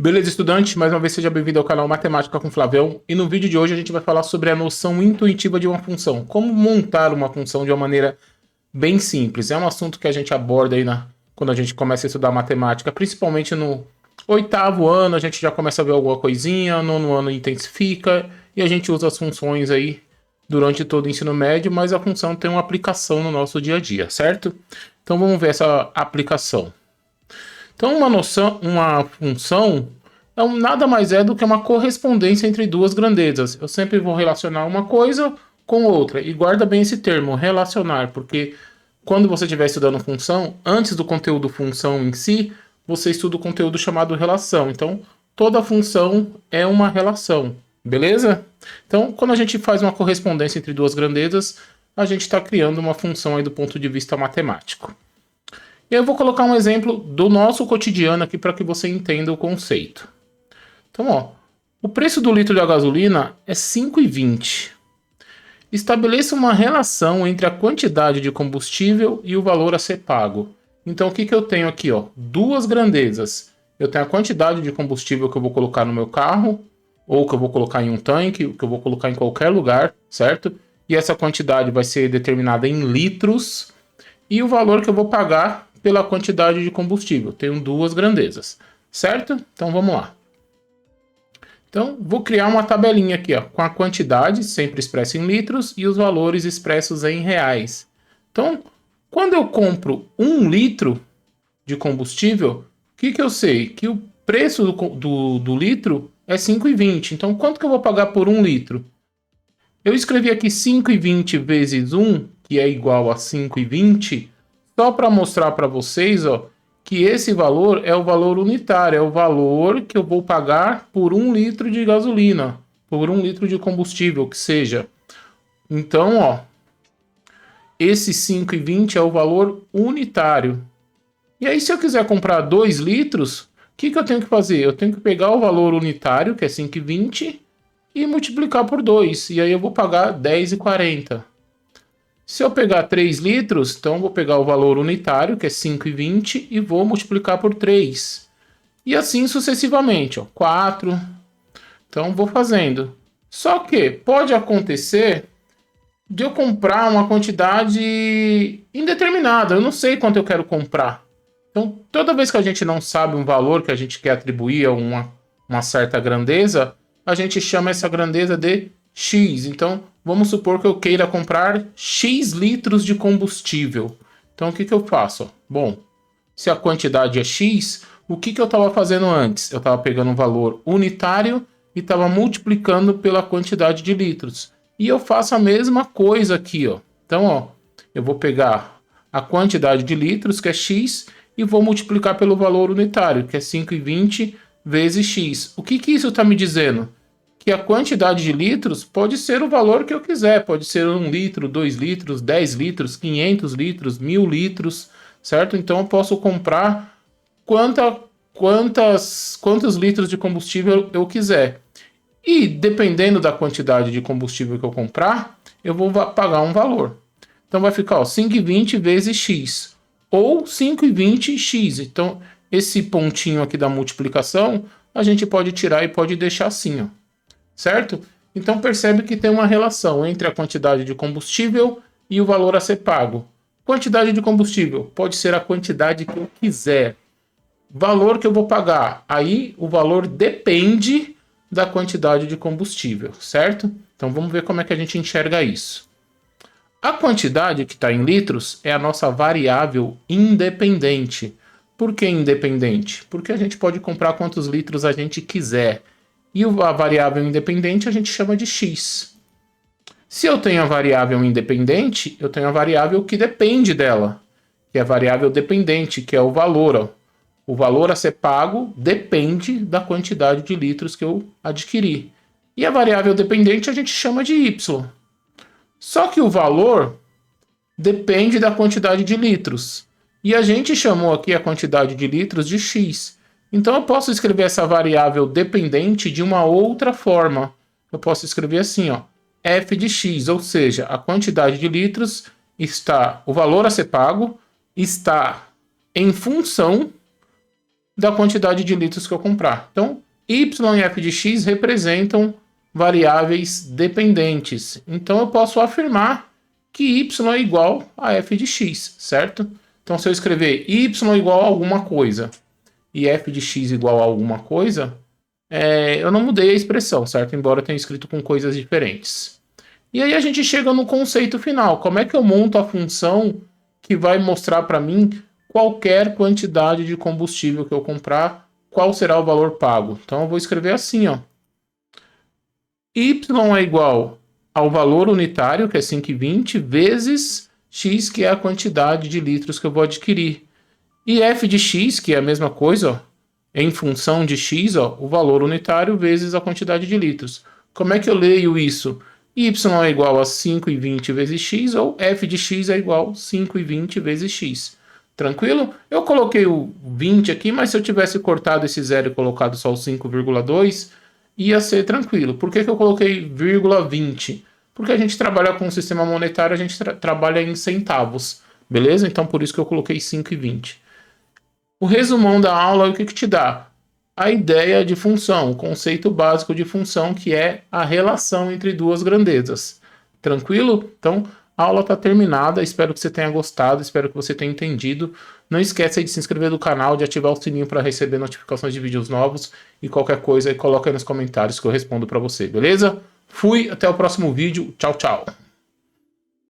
Beleza, estudante? Mais uma vez seja bem-vindo ao canal Matemática com Flavião. E no vídeo de hoje a gente vai falar sobre a noção intuitiva de uma função. Como montar uma função de uma maneira bem simples. É um assunto que a gente aborda aí quando a gente começa a estudar matemática, principalmente no oitavo ano, a gente já começa a ver alguma coisinha, nono ano intensifica, e a gente usa as funções aí durante todo o ensino médio, mas a função tem uma aplicação no nosso dia a dia, certo? Então vamos ver essa aplicação. Então, uma função nada mais é do que uma correspondência entre duas grandezas. Eu sempre vou relacionar uma coisa com outra. E guarda bem esse termo, relacionar, porque quando você estiver estudando função, antes do conteúdo função em si, você estuda o conteúdo chamado relação. Então, toda função é uma relação, beleza? Então, quando a gente faz uma correspondência entre duas grandezas, a gente está criando uma função aí do ponto de vista matemático. E eu vou colocar um exemplo do nosso cotidiano aqui para que você entenda o conceito. Então, ó, o preço do litro da gasolina é 5,20. Estabeleça uma relação entre a quantidade de combustível e o valor a ser pago. Então, o que eu tenho aqui? Ó? Duas grandezas. Eu tenho a quantidade de combustível que eu vou colocar no meu carro, ou que eu vou colocar em um tanque, que eu vou colocar em qualquer lugar, certo? E essa quantidade vai ser determinada em litros. E o valor que eu vou pagar pela quantidade de combustível. Tenho duas grandezas, certo? Então vamos lá. Então vou criar uma tabelinha aqui, ó, com a quantidade sempre expressa em litros e os valores expressos em reais. Então, quando eu compro 1 litro de combustível, o que eu sei? Que o preço do litro é 5,20. Então, quanto que eu vou pagar por 1 litro? Eu escrevi aqui 5,20 vezes 1, que é igual a 5,20, só para mostrar para vocês, ó, que esse valor é o valor unitário, é o valor que eu vou pagar por 1 litro de gasolina, por 1 litro de combustível, que seja. Então, ó, esse 5,20 é o valor unitário. E aí, se eu quiser comprar 2 litros, o que eu tenho que fazer? Eu tenho que pegar o valor unitário, que é 5,20, e multiplicar por 2. E aí eu vou pagar 10,40. Se eu pegar 3 litros, então eu vou pegar o valor unitário, que é 5,20, e vou multiplicar por 3. E assim sucessivamente, ó, 4. Então vou fazendo. Só que pode acontecer de eu comprar uma quantidade indeterminada. Eu não sei quanto eu quero comprar. Então toda vez que a gente não sabe um valor que a gente quer atribuir a uma certa grandeza, a gente chama essa grandeza de X. Então, vamos supor que eu queira comprar X litros de combustível. Então, o que eu faço? Bom, se a quantidade é X, o que eu estava fazendo antes? Eu estava pegando um valor unitário e estava multiplicando pela quantidade de litros. E eu faço a mesma coisa aqui, ó. Então, ó, eu vou pegar a quantidade de litros, que é X, e vou multiplicar pelo valor unitário, que é 5,20 vezes X. O que isso está me dizendo? Que a quantidade de litros pode ser o valor que eu quiser. Pode ser 1 litro, 2 litros, 10 litros, 500 litros, 1.000 litros, certo? Então eu posso comprar quantos litros de combustível eu quiser. E dependendo da quantidade de combustível que eu comprar, eu vou pagar um valor. Então vai ficar, ó, 5,20 vezes X. Ou 5,20x. Então esse pontinho aqui da multiplicação, a gente pode tirar e pode deixar assim, ó. Certo? Então percebe que tem uma relação entre a quantidade de combustível e o valor a ser pago. Quantidade de combustível pode ser a quantidade que eu quiser. Valor que eu vou pagar. Aí o valor depende da quantidade de combustível, certo? Então vamos ver como é que a gente enxerga isso. A quantidade que está em litros é a nossa variável independente. Por que independente? Porque a gente pode comprar quantos litros a gente quiser. E a variável independente a gente chama de x. Se eu tenho a variável independente, eu tenho a variável que depende dela, que é a variável dependente, que é o valor. Ó. O valor a ser pago depende da quantidade de litros que eu adquiri. E a variável dependente a gente chama de y. Só que o valor depende da quantidade de litros. E a gente chamou aqui a quantidade de litros de x. Então eu posso escrever essa variável dependente de uma outra forma. Eu posso escrever assim, ó, f de x, ou seja, a quantidade de litros está, o valor a ser pago está em função da quantidade de litros que eu comprar. Então, y e f de x representam variáveis dependentes. Então, eu posso afirmar que y é igual a f de x, certo? Então, se eu escrever y igual a alguma coisa e f de x igual a alguma coisa, eu não mudei a expressão, certo? Embora eu tenha escrito com coisas diferentes. E aí a gente chega no conceito final. Como é que eu monto a função que vai mostrar para mim qualquer quantidade de combustível que eu comprar, qual será o valor pago? Então eu vou escrever assim, ó. Y é igual ao valor unitário, que é 5,20, vezes x, que é a quantidade de litros que eu vou adquirir. E f de x, que é a mesma coisa, ó, em função de x, ó, o valor unitário vezes a quantidade de litros. Como é que eu leio isso? Y é igual a 5,20 vezes x, ou f de x é igual a 5,20 vezes x. Tranquilo? Eu coloquei o 20 aqui, mas se eu tivesse cortado esse zero e colocado só o 5,2, ia ser tranquilo. Por que eu coloquei vírgula 20? Porque a gente trabalha com o sistema monetário, a gente trabalha em centavos, beleza? Então por isso que eu coloquei 5,20. O resumão da aula, o que te dá? A ideia de função, o conceito básico de função, que é a relação entre duas grandezas. Tranquilo? Então, a aula está terminada, espero que você tenha gostado, espero que você tenha entendido. Não esqueça de se inscrever no canal, de ativar o sininho para receber notificações de vídeos novos e qualquer coisa aí coloca aí nos comentários que eu respondo para você, beleza? Fui, até o próximo vídeo, tchau, tchau!